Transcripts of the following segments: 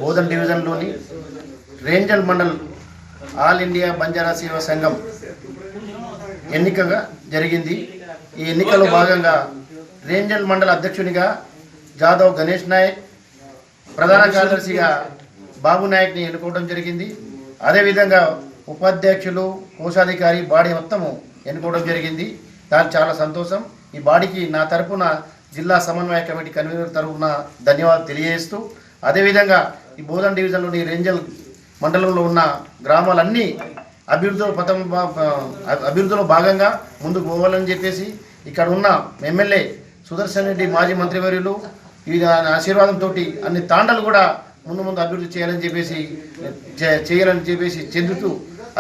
బోధన్ డివిజన్లోని Renjal mandal all India Banjara సేవా సంఘం ఎన్నికగా జరిగింది. ఈ ఎన్నికలో భాగంగా రేంజల్ మండల అధ్యక్షునిగా జాదవ్ గణేష్ నాయక్, ప్రధాన కార్యదర్శిగా బాబు నాయక్ని ఎన్నుకోవడం జరిగింది. అదేవిధంగా ఉపాధ్యక్షులు, కోశాధికారి బాడీ మొత్తము ఎన్నుకోవడం జరిగింది. దానికి చాలా సంతోషం. ఈ బాడీకి నా తరపున జిల్లా సమన్వయ కమిటీ కన్వీనర్ తరపున ధన్యవాదాలు తెలియజేస్తూ, అదేవిధంగా ఈ బోధన్ డివిజన్లోని రేంజల్ మండలంలో ఉన్న గ్రామాలన్నీ అభివృద్ధిలో భాగంగా ముందుకు పోవాలని చెప్పేసి ఇక్కడ ఉన్న ఎమ్మెల్యే సుదర్శన్ రెడ్డి మాజీ మంత్రివర్యులు ఈ ఆశీర్వాదంతో అన్ని తాండలు కూడా ముందు అభివృద్ధి చేయాలని చెప్పేసి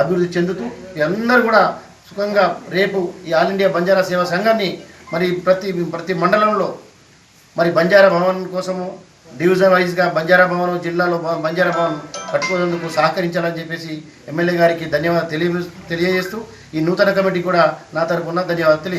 అభివృద్ధి చెందుతూ అందరూ కూడా సుఖంగా రేపు ఈ ఆల్ ఇండియా బంజారా సేవా సంఘాన్ని మరి ప్రతి మండలంలో మరి బంజారా భవన్ కోసము డివిజన్ వైజ్గా బంజారా భవన్, జిల్లాలో బంజారా భవన్ కట్టుకునేందుకు సహకరించాలని చెప్పేసి ఎమ్మెల్యే గారికి ధన్యవాదాలు తెలియజేస్తూ ఈ నూతన కమిటీ కూడా నా తరపున ధన్యవాదాలు